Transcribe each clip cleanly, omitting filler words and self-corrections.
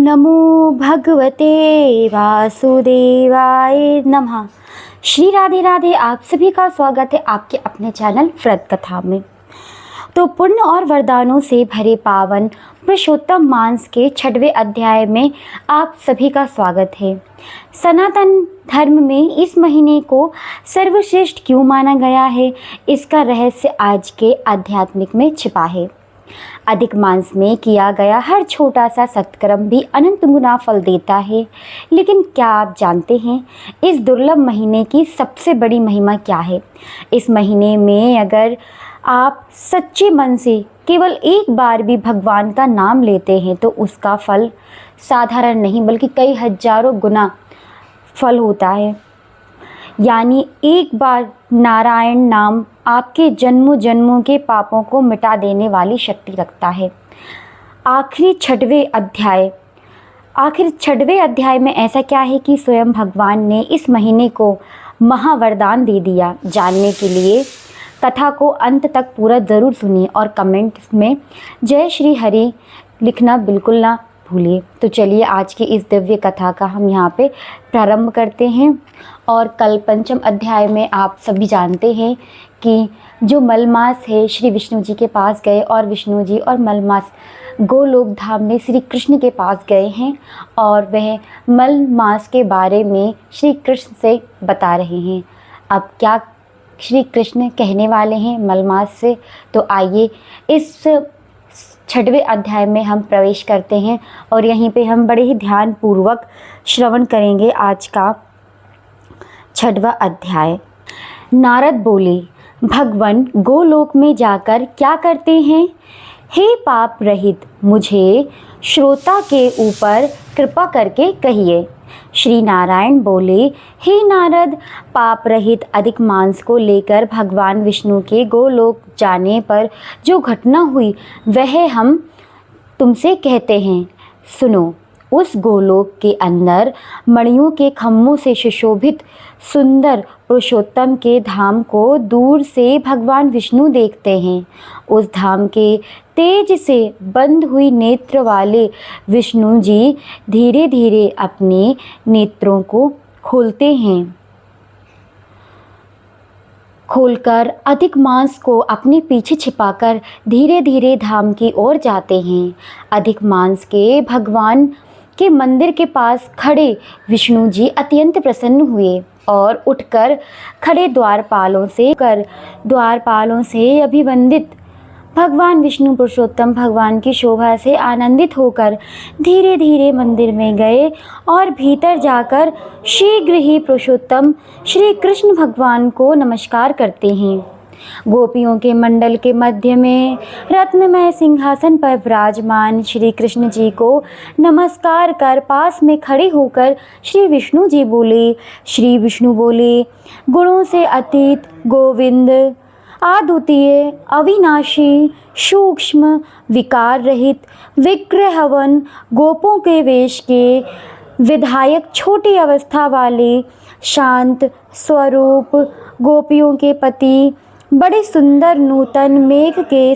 नमो भगवते वासुदेवाय नमः। श्री राधे राधे। आप सभी का स्वागत है आपके अपने चैनल व्रत कथा में। तो पुण्य और वरदानों से भरे पावन पुरुषोत्तम मास के 6वें अध्याय में आप सभी का स्वागत है। सनातन धर्म में इस महीने को सर्वश्रेष्ठ क्यों माना गया है, इसका रहस्य आज के आध्यात्मिक में छिपा है। अधिक मास में किया गया हर छोटा सा सत्कर्म भी अनंत गुना फल देता है। लेकिन क्या आप जानते हैं इस दुर्लभ महीने की सबसे बड़ी महिमा क्या है? इस महीने में अगर आप सच्चे मन से केवल एक बार भी भगवान का नाम लेते हैं तो उसका फल साधारण नहीं बल्कि कई हजारों गुना फल होता है। यानी एक बार नारायण नाम आपके जन्मों जन्मों के पापों को मिटा देने वाली शक्ति रखता है। आखिर 6वें अध्याय में ऐसा क्या है कि स्वयं भगवान ने इस महीने को महावरदान दे दिया? जानने के लिए कथा को अंत तक पूरा ज़रूर सुनिए और कमेंट्स में जय श्री हरि लिखना बिल्कुल ना भूलिए। तो चलिए आज की इस दिव्य कथा का हम यहाँ पे प्रारंभ करते हैं। और कल पंचम अध्याय में आप सभी जानते हैं कि जो मलमास है श्री विष्णु जी के पास गए और विष्णु जी और मलमास गोलोक धाम में श्री कृष्ण के पास गए हैं और वह मलमास के बारे में श्री कृष्ण से बता रहे हैं। अब क्या श्री कृष्ण कहने वाले हैं मलमास से, तो आइए इस 6वें अध्याय में हम प्रवेश करते हैं और यहीं पे हम बड़े ही ध्यानपूर्वक श्रवण करेंगे आज का 6वां अध्याय। नारद बोले, भगवान गोलोक में जाकर क्या करते हैं? हे पाप रहित, मुझे श्रोता के ऊपर कृपा करके कहिए। श्री नारायण बोले, हे नारद, पाप रहित अधिक मास को लेकर भगवान विष्णु के गोलोक जाने पर जो घटना हुई वह हम तुमसे कहते हैं। सुनो। उस गोलोक के अंदर मणियों के खम्भों से सुशोभित सुंदर पुरुषोत्तम के धाम को दूर से भगवान विष्णु देखते हैं। उस धाम के तेज से बंद हुई नेत्र वाले विष्णु जी धीरे धीरे अपने नेत्रों को खोलते हैं। खोलकर अधिक मास को अपने पीछे छिपाकर धीरे धीरे धाम की ओर जाते हैं। अधिक मास के भगवान के मंदिर के पास खड़े विष्णु जी अत्यंत प्रसन्न हुए और उठकर खड़े द्वारपालों से अभिवंदित भगवान विष्णु पुरुषोत्तम भगवान की शोभा से आनंदित होकर धीरे धीरे मंदिर में गए और भीतर जाकर शीघ्र ही पुरुषोत्तम श्री कृष्ण भगवान को नमस्कार करते हैं। गोपियों के मंडल के मध्य में रत्नमय सिंहासन पर विराजमान श्री कृष्ण जी को नमस्कार कर पास में खड़े होकर श्री विष्णु बोले, गुणों से अतीत गोविंद, अद्वितीय अविनाशी सूक्ष्म विकार रहित विग्रहवन, गोपों के वेश के विधायक, छोटी अवस्था वाले शांत स्वरूप, गोपियों के पति, बड़े सुंदर नूतन मेघ के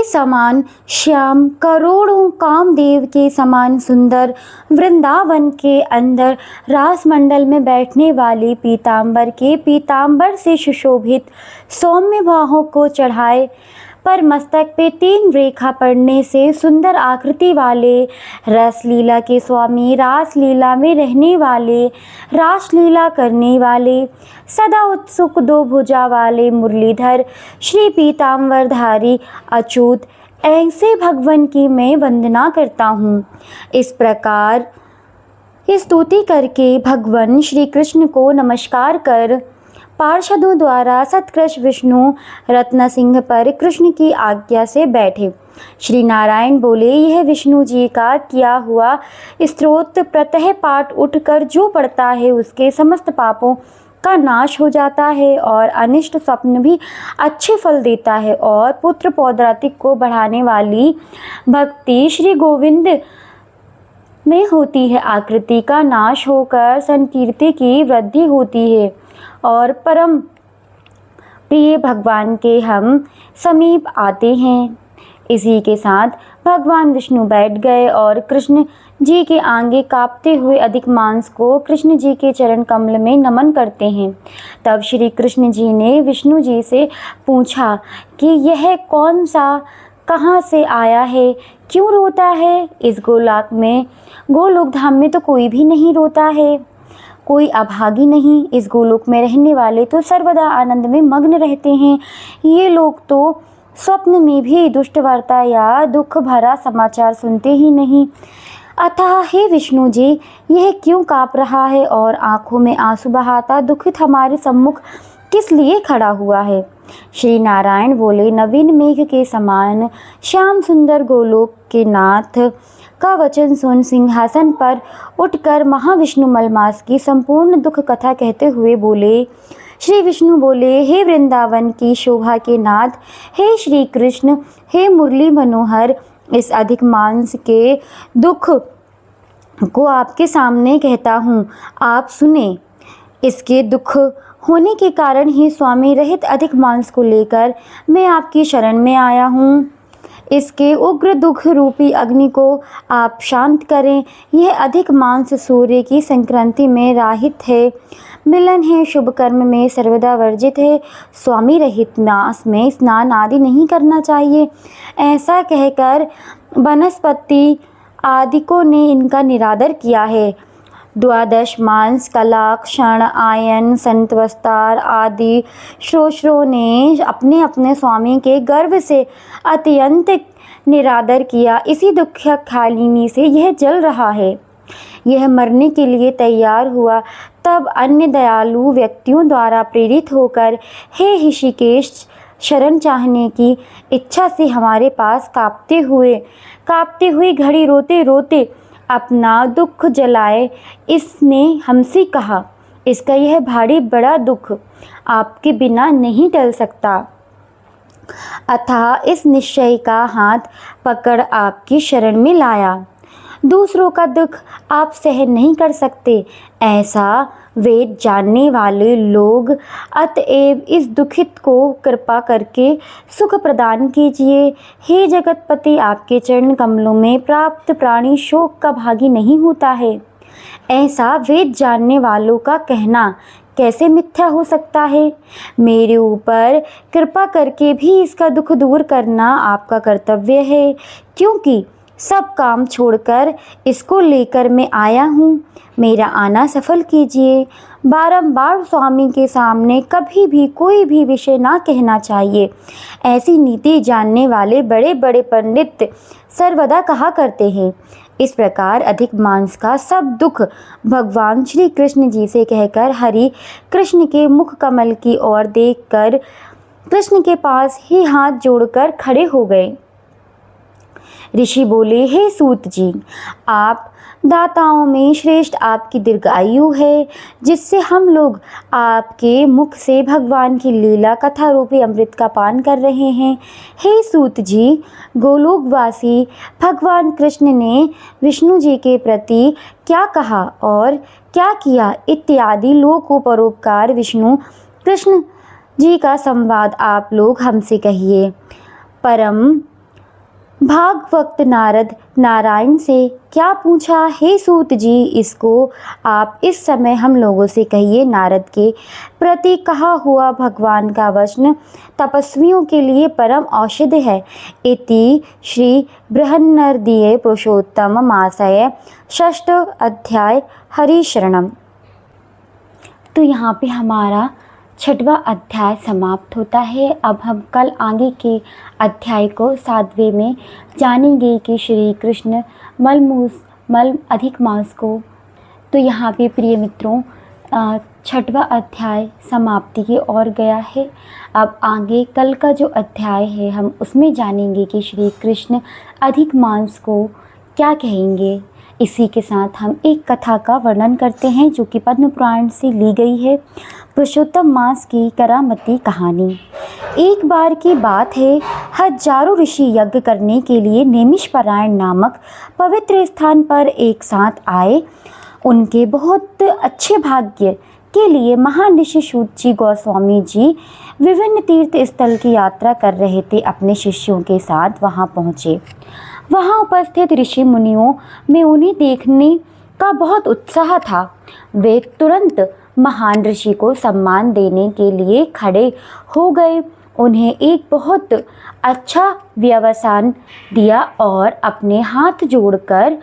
समान श्याम, करोड़ों कामदेव के समान सुंदर, वृंदावन के अंदर रास मंडल में बैठने वाली पीतांबर से सुशोभित सौम्य बाहों को चढ़ाए पर मस्तक पे 3 रेखा पड़ने से सुंदर आकृति वाले, रसलीला के स्वामी, रासलीला में रहने वाले, रासलीला करने वाले, सदा उत्सुक 2 भुजा वाले मुरलीधर श्री पीतांबरधारी अच्युत, ऐसे भगवान की मैं वंदना करता हूँ। इस प्रकार स्तुति करके भगवान श्री कृष्ण को नमस्कार कर पार्षदों द्वारा सत्कृष विष्णु रत्न सिंह पर कृष्ण की आज्ञा से बैठे। श्री नारायण बोले, यह विष्णु जी का किया हुआ स्तोत्र प्रतः पाठ उठकर जो पढ़ता है उसके समस्त पापों का नाश हो जाता है और अनिष्ट स्वप्न भी अच्छे फल देता है और पुत्र पौत्रादि को बढ़ाने वाली भक्ति श्री गोविंद में होती है। आकृति का नाश होकर संकीर्ति की वृद्धि होती है और परम प्रिय भगवान के हम समीप आते हैं। इसी के साथ भगवान विष्णु बैठ गए और कृष्ण जी के आगे कांपते हुए अधिक मांस को कृष्ण जी के चरण कमल में नमन करते हैं। तब श्री कृष्ण जी ने विष्णु जी से पूछा कि यह कौन सा कहाँ से आया है, क्यों रोता है? इस गोलोक धाम में तो कोई भी नहीं रोता है, कोई अभागी नहीं। इस गोलोक में रहने वाले तो सर्वदा आनंद में मग्न रहते हैं। ये लोग तो स्वप्न में भी दुष्ट वार्ता या दुख भरा समाचार सुनते ही नहीं। अतः हे विष्णु जी, यह क्यों काँप रहा है और आंखों में आंसू बहाता दुखित हमारे सम्मुख किस लिए खड़ा हुआ है? श्री नारायण बोले, नवीन मेघ के समान श्याम सुंदर गोलोक के नाथ का वचन सुन सिंहासन पर उठकर महाविष्णु मलमास की संपूर्ण दुख कथा कहते हुए बोले। श्री विष्णु बोले, हे वृंदावन की शोभा के नाथ, हे श्री कृष्ण, हे मुरली मनोहर, इस अधिक मांस के दुख को आपके सामने कहता हूँ, आप सुने। इसके दुख होने के कारण ही स्वामी रहित अधिक मांस को लेकर मैं आपकी शरण में आया हूँ। इसके उग्र दुख रूपी अग्नि को आप शांत करें। यह अधिक मांस सूर्य की संक्रांति में राहित है, मिलन है, शुभ कर्म में सर्वदा वर्जित है। स्वामी रहित मांस में स्नान आदि नहीं करना चाहिए। ऐसा कहकर वनस्पति आदिकों ने इनका निरादर किया है। द्वादश मांस, कला, क्षण, आयन, संतवस्तार आदि श्रोषरों ने अपने अपने स्वामी के गर्भ से अत्यंत निरादर किया। इसी दुख खालिनी से यह जल रहा है। यह मरने के लिए तैयार हुआ। तब अन्य दयालु व्यक्तियों द्वारा प्रेरित होकर हे ऋषिकेश शरण चाहने की इच्छा से हमारे पास कांपते हुए घड़ी रोते रोते अपना दुख जलाए। इसने हमसे कहा, इसका यह भारी बड़ा दुख आपके बिना नहीं टल सकता। अतः इस निश्चय का हाथ पकड़ आपकी शरण में लाया। दूसरों का दुख आप सहन नहीं कर सकते, ऐसा वेद जानने वाले लोग, अतएव इस दुखित को कृपा करके सुख प्रदान कीजिए। हे जगतपति, आपके चरण कमलों में प्राप्त प्राणी शोक का भागी नहीं होता है। ऐसा वेद जानने वालों का कहना कैसे मिथ्या हो सकता है? मेरे ऊपर कृपा करके भी इसका दुख दूर करना आपका कर्तव्य है, क्योंकि सब काम छोड़कर इसको लेकर मैं आया हूँ। मेरा आना सफल कीजिए। बारंबार स्वामी के सामने कभी भी कोई भी विषय ना कहना चाहिए। ऐसी नीति जानने वाले बड़े बड़े पंडित सर्वदा कहा करते हैं। इस प्रकार अधिक मांस का सब दुख भगवान श्री कृष्ण जी से कहकर हरि कृष्ण के मुख कमल की ओर देखकर कृष्ण के पास ही हाथ जोड़कर खड़े हो गए। ऋषि बोले, हे सूत जी, आप दाताओं में श्रेष्ठ, आपकी दीर्घायु है, जिससे हम लोग आपके मुख से भगवान की लीला कथा रूपी अमृत का पान कर रहे हैं। हे सूत जी, गोलोकवासी भगवान कृष्ण ने विष्णु जी के प्रति क्या कहा और क्या किया इत्यादि लोकोपरोपकार विष्णु कृष्ण जी का संवाद आप लोग हमसे कहिए। परम भागवत नारद नारायण से क्या पूछा? हे सूत जी, इसको आप इस समय हम लोगों से कहिए। नारद के प्रति कहा हुआ भगवान का वचन तपस्वियों के लिए परम औषधि है। इति श्री बृहन्नदीय पुरुषोत्तम मासय षष्ठ अध्याय हरि शरणम। तो यहाँ पे हमारा 6वां अध्याय समाप्त होता है। अब हम कल आगे के अध्याय को 7वें में जानेंगे कि श्री कृष्ण मल अधिक मांस को। तो यहाँ पे प्रिय मित्रों 6वां अध्याय समाप्ति की ओर गया है। अब आगे कल का जो अध्याय है हम उसमें जानेंगे कि श्री कृष्ण अधिक मांस को क्या कहेंगे। इसी के साथ हम एक कथा का वर्णन करते हैं जो कि पद्म पुराण से ली गई है। पुरुषोत्तम मास की करामती कहानी। एक बार की बात है, हजारों ऋषि यज्ञ करने के लिए नेमिषपरायण नामक पवित्र स्थान पर एक साथ आए। उनके बहुत अच्छे भाग्य के लिए महान ऋषि सूत जी गोस्वामी जी विभिन्न तीर्थ स्थल की यात्रा कर रहे थे। अपने शिष्यों के साथ वहां पहुंचे। वहां उपस्थित ऋषि मुनियों में उन्हें देखने का बहुत उत्साह था। वे तुरंत महान ऋषि को सम्मान देने के लिए खड़े हो गए, उन्हें एक बहुत अच्छा व्यवसान दिया और अपने हाथ जोड़कर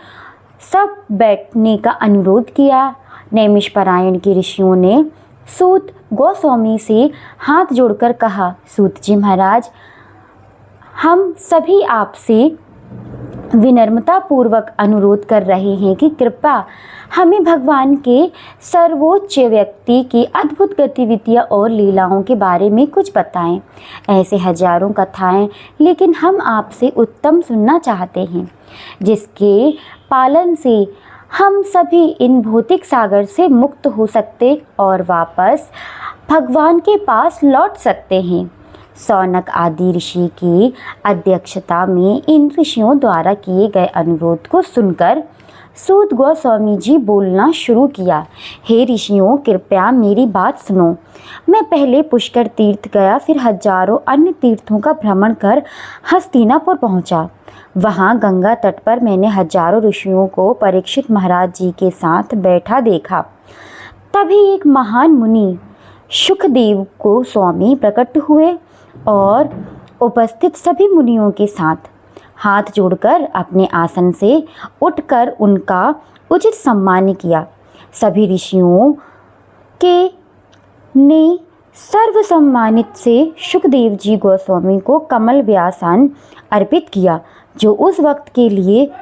सब बैठने का अनुरोध किया। नैमिषपरायण के ऋषियों ने सूत गोस्वामी से हाथ जोड़कर कहा, सूत जी महाराज, हम सभी आपसे विनम्रता पूर्वक अनुरोध कर रहे हैं कि कृपया हमें भगवान के सर्वोच्च व्यक्ति की अद्भुत गतिविधियाँ और लीलाओं के बारे में कुछ बताएं। ऐसे हजारों कथाएं, लेकिन हम आपसे उत्तम सुनना चाहते हैं, जिसके पालन से हम सभी इन भौतिक सागर से मुक्त हो सकते और वापस भगवान के पास लौट सकते हैं। सौनक आदि ऋषि की अध्यक्षता में इन ऋषियों द्वारा किए गए अनुरोध को सुनकर सूत गोस्वामी जी बोलना शुरू किया। हे ऋषियों, कृपया मेरी बात सुनो। मैं पहले पुष्कर तीर्थ गया, फिर हजारों अन्य तीर्थों का भ्रमण कर हस्तिनापुर पहुंचा। वहां गंगा तट पर मैंने हजारों ऋषियों को परीक्षित महाराज जी के साथ बैठा देखा। तभी एक महान मुनि सुखदेव गोस्वामी प्रकट हुए और उपस्थित सभी मुनियों के साथ हाथ जोड़कर अपने आसन से उठकर उनका उचित सम्मान किया। सभी ऋषियों के ने सर्व सम्मानित से सुखदेव जी गोस्वामी को कमल व्यासन अर्पित किया, जो उस वक्त के लिए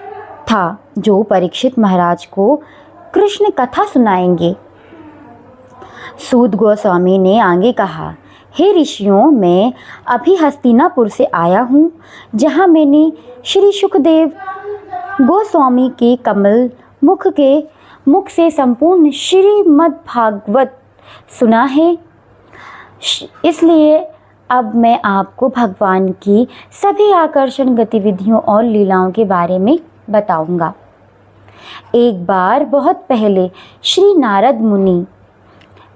था जो परीक्षित महाराज को कृष्ण कथा सुनाएंगे। सूत गोस्वामी ने आगे कहा, हे ऋषियों, मैं अभी हस्तिनापुर से आया हूँ, जहाँ मैंने श्री सुखदेव गोस्वामी के कमल मुख से संपूर्ण श्रीमद् भागवत सुना है। इसलिए अब मैं आपको भगवान की सभी आकर्षण गतिविधियों और लीलाओं के बारे में बताऊंगा। एक बार बहुत पहले श्री नारद मुनि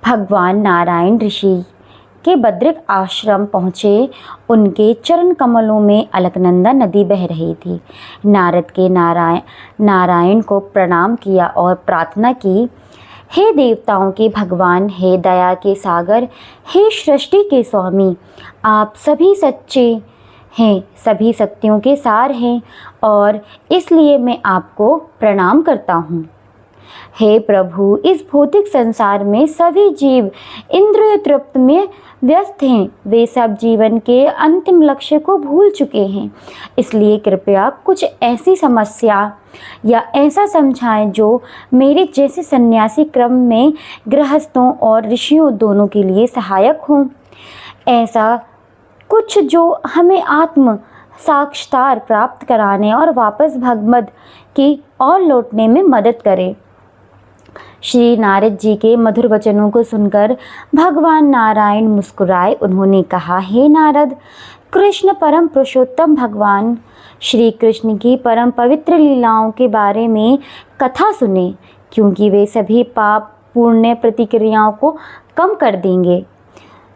भगवान नारायण ऋषि के बद्रिक आश्रम पहुँचे। उनके चरण कमलों में अलकनंदा नदी बह रही थी। नारद के नारायण को प्रणाम किया और प्रार्थना की, हे देवताओं के भगवान, हे दया के सागर, हे सृष्टि के स्वामी, आप सभी सच्चे हैं, सभी शक्तियों के सार हैं और इसलिए मैं आपको प्रणाम करता हूँ। हे प्रभु, इस भौतिक संसार में सभी जीव इंद्रिय तृप्त में व्यस्त हैं। वे सब जीवन के अंतिम लक्ष्य को भूल चुके हैं। इसलिए कृपया कुछ ऐसी समस्या या ऐसा समझाएं जो मेरे जैसे सन्यासी क्रम में गृहस्थों और ऋषियों दोनों के लिए सहायक हों। ऐसा कुछ जो हमें आत्म साक्षात्कार प्राप्त कराने और वापस भगवद की ओर लौटने में मदद करे। श्री नारद जी के मधुर वचनों को सुनकर भगवान नारायण मुस्कुराए। उन्होंने कहा, हे नारद, कृष्ण परम पुरुषोत्तम भगवान श्री कृष्ण की परम पवित्र लीलाओं के बारे में कथा सुने, क्योंकि वे सभी पाप पुण्य प्रतिक्रियाओं को कम कर देंगे।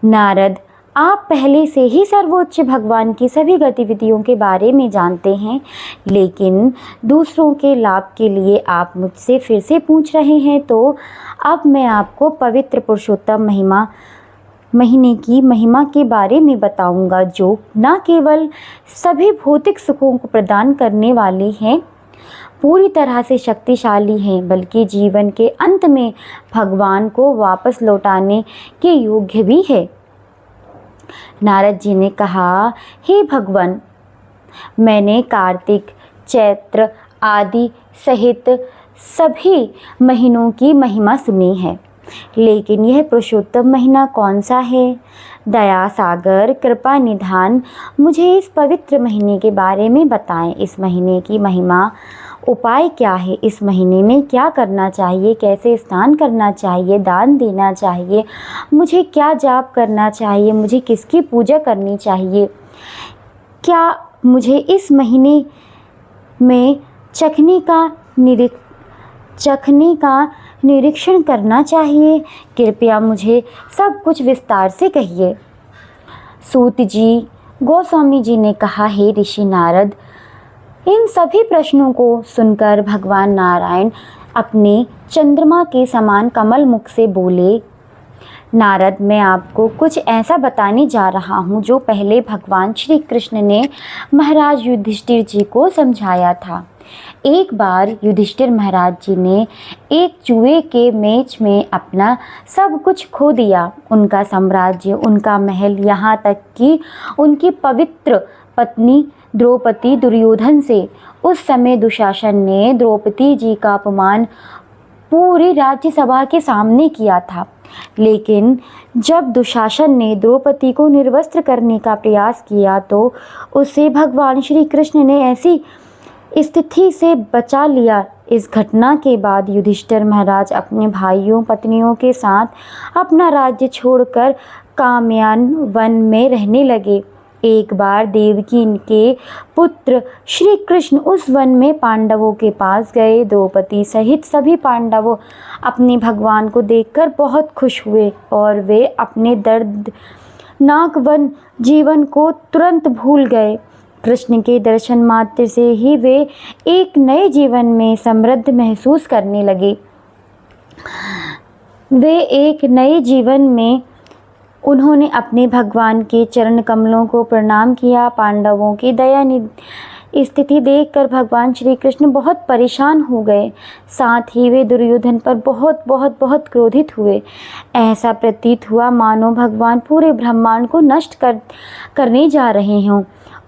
नारद, आप पहले से ही सर्वोच्च भगवान की सभी गतिविधियों के बारे में जानते हैं, लेकिन दूसरों के लाभ के लिए आप मुझसे फिर से पूछ रहे हैं, तो अब मैं आपको पवित्र पुरुषोत्तम महीने की महिमा के बारे में बताऊंगा, जो न केवल सभी भौतिक सुखों को प्रदान करने वाले हैं, पूरी तरह से शक्तिशाली हैं, बल्कि जीवन के अंत में भगवान को वापस लौटाने के योग्य भी है। नारद जी ने कहा, हे भगवान, मैंने कार्तिक, चैत्र आदि सहित सभी महीनों की महिमा सुनी है, लेकिन यह पुरुषोत्तम महीना कौन सा है? दया सागर कृपा निधान, मुझे इस पवित्र महीने के बारे में बताएं। इस महीने की महिमा, उपाय क्या है? इस महीने में क्या करना चाहिए? कैसे स्नान करना चाहिए? दान देना चाहिए? मुझे क्या जाप करना चाहिए? मुझे किसकी पूजा करनी चाहिए? क्या मुझे इस महीने में चखने का निरीक्षण करना चाहिए? कृपया मुझे सब कुछ विस्तार से कहिए। सूत जी, गोस्वामी जी ने कहा, हे ऋषि नारद, इन सभी प्रश्नों को सुनकर भगवान नारायण अपने चंद्रमा के समान कमल मुख से बोले, नारद, मैं आपको कुछ ऐसा बताने जा रहा हूँ जो पहले भगवान श्री कृष्ण ने महाराज युधिष्ठिर जी को समझाया था। एक बार युधिष्ठिर महाराज जी ने एक जुए के मैच में अपना सब कुछ खो दिया। उनका साम्राज्य, उनका महल, यहाँ तक कि उनकी पवित्र पत्नी द्रौपदी दुर्योधन से। उस समय दुशासन ने द्रौपदी जी का अपमान पूरी राज्यसभा के सामने किया था। लेकिन जब दुशासन ने द्रौपदी को निर्वस्त्र करने का प्रयास किया तो उसे भगवान श्री कृष्ण ने ऐसी स्थिति से बचा लिया। इस घटना के बाद युधिष्ठिर महाराज अपने भाइयों पत्नियों के साथ अपना राज्य छोड़कर काम्यान वन में रहने लगे। एक बार देवकी के पुत्र श्री कृष्ण उस वन में पांडवों के पास गए। द्रौपदी सहित सभी पांडवों अपने भगवान को देखकर बहुत खुश हुए और वे अपने दर्दनाक वन जीवन को तुरंत भूल गए। कृष्ण के दर्शन मात्र से ही वे एक नए जीवन में समृद्ध महसूस करने लगे। वे एक नए जीवन में उन्होंने अपने भगवान के चरण कमलों को प्रणाम किया। पांडवों की दयनीय स्थिति देखकर भगवान श्री कृष्ण बहुत परेशान हो गए। साथ ही वे दुर्योधन पर बहुत क्रोधित हुए। ऐसा प्रतीत हुआ मानो भगवान पूरे ब्रह्मांड को नष्ट करने जा रहे हों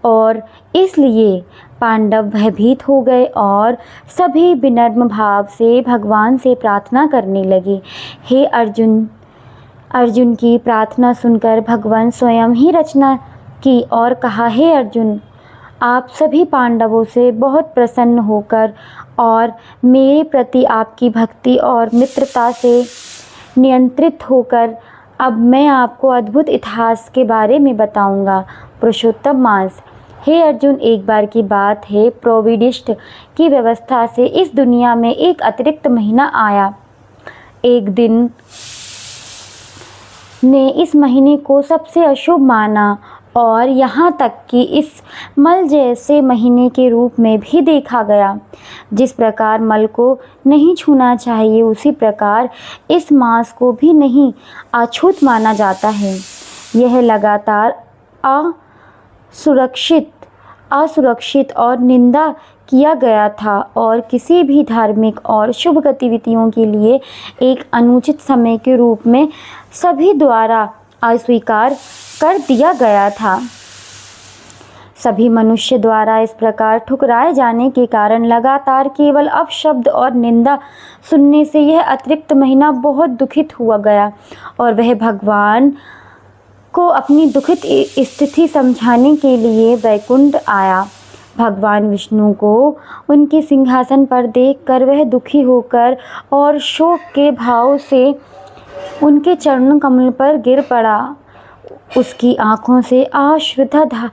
और इसलिए पांडव भयभीत हो गए और सभी विनम्र भाव से भगवान से प्रार्थना करने लगे। हे अर्जुन की प्रार्थना सुनकर भगवान स्वयं ही रचना की और कहा, हे अर्जुन, आप सभी पांडवों से बहुत प्रसन्न होकर और मेरे प्रति आपकी भक्ति और मित्रता से नियंत्रित होकर अब मैं आपको अद्भुत इतिहास के बारे में बताऊंगा। पुरुषोत्तम मास, हे अर्जुन, एक बार की बात है, प्रोविडिस्ट की व्यवस्था से इस दुनिया में एक अतिरिक्त महीना आया। एक दिन ने इस महीने को सबसे अशुभ माना और यहाँ तक कि इस मल जैसे महीने के रूप में भी देखा गया। जिस प्रकार मल को नहीं छूना चाहिए उसी प्रकार इस मास को भी नहीं अछूत माना जाता है। यह लगातार असुरक्षित और निंदा किया गया था और किसी भी धार्मिक और शुभ गतिविधियों के लिए एक अनुचित समय के रूप में सभी द्वारा अस्वीकार कर दिया गया था। सभी मनुष्य द्वारा इस प्रकार ठुकराए जाने के कारण लगातार केवल अपशब्द और निंदा सुनने से यह अतिरिक्त महीना बहुत दुखित हुआ गया और वह भगवान को अपनी दुखित स्थिति समझाने के लिए वैकुंठ आया। भगवान विष्णु को उनके सिंहासन पर देखकर वह दुखी होकर और शोक के भाव से उनके चरण कमल पर गिर पड़ा। उसकी आँखों से अश्रुद्ध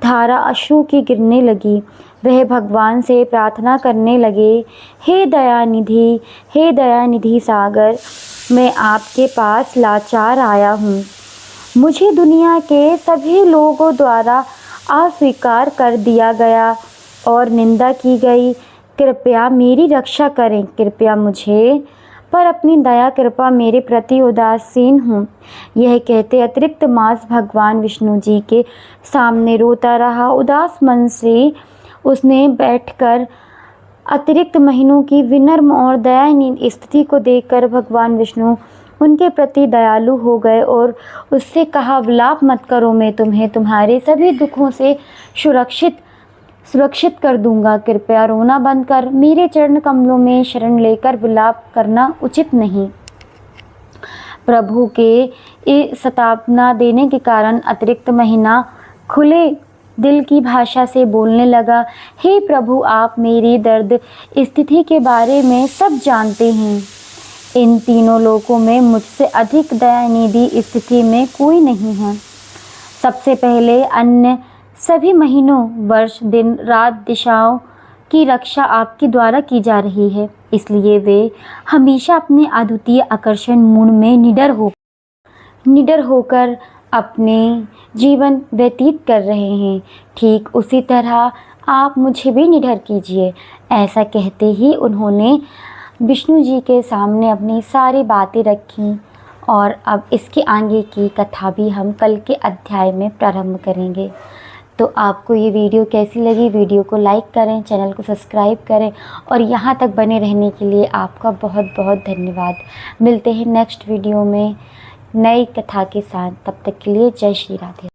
धारा अश्रु की गिरने लगी। वह भगवान से प्रार्थना करने लगे, हे दयानिधि सागर, मैं आपके पास लाचार आया हूँ। मुझे दुनिया के सभी लोगों द्वारा अस्वीकार कर दिया गया और निंदा की गई। कृपया मेरी रक्षा करें। कृपया मुझे पर अपनी दया कृपा मेरे प्रति उदासीन हूँ। यह कहते अतिरिक्त मास भगवान विष्णु जी के सामने रोता रहा। उदास मन से उसने बैठकर अतिरिक्त महीनों की विनम्र और दयानीय स्थिति को देखकर भगवान विष्णु उनके प्रति दयालु हो गए और उससे कहा, विलाप मत करो, मैं तुम्हें तुम्हारे सभी दुखों से सुरक्षित कर दूंगा। कृपया रोना बंद कर मेरे चरण कमलों में शरण लेकर विलाप करना उचित नहीं। प्रभु के सतापना देने के कारण अतिरिक्त महीना खुले दिल की भाषा से बोलने लगा, हे प्रभु, आप मेरी दर्द स्थिति के बारे में सब जानते हैं। इन तीनों लोकों में मुझसे अधिक दयानिधि स्थिति में कोई नहीं है। सबसे पहले अन्य सभी महीनों, वर्ष, दिन, रात, दिशाओं की रक्षा आपके द्वारा की जा रही है। इसलिए वे हमेशा अपने अद्वितीय आकर्षण मूड में निडर होकर अपने जीवन व्यतीत कर रहे हैं। ठीक उसी तरह आप मुझे भी निडर कीजिए। ऐसा कहते ही उन्होंने विष्णु जी के सामने अपनी सारी बातें रखीं और अब इसके आगे की कथा भी हम कल के अध्याय में प्रारंभ करेंगे। तो आपको ये वीडियो कैसी लगी? वीडियो को लाइक करें, चैनल को सब्सक्राइब करें और यहाँ तक बने रहने के लिए आपका बहुत बहुत धन्यवाद। मिलते हैं नेक्स्ट वीडियो में नई कथा के साथ। तब तक के लिए जय श्री राधे।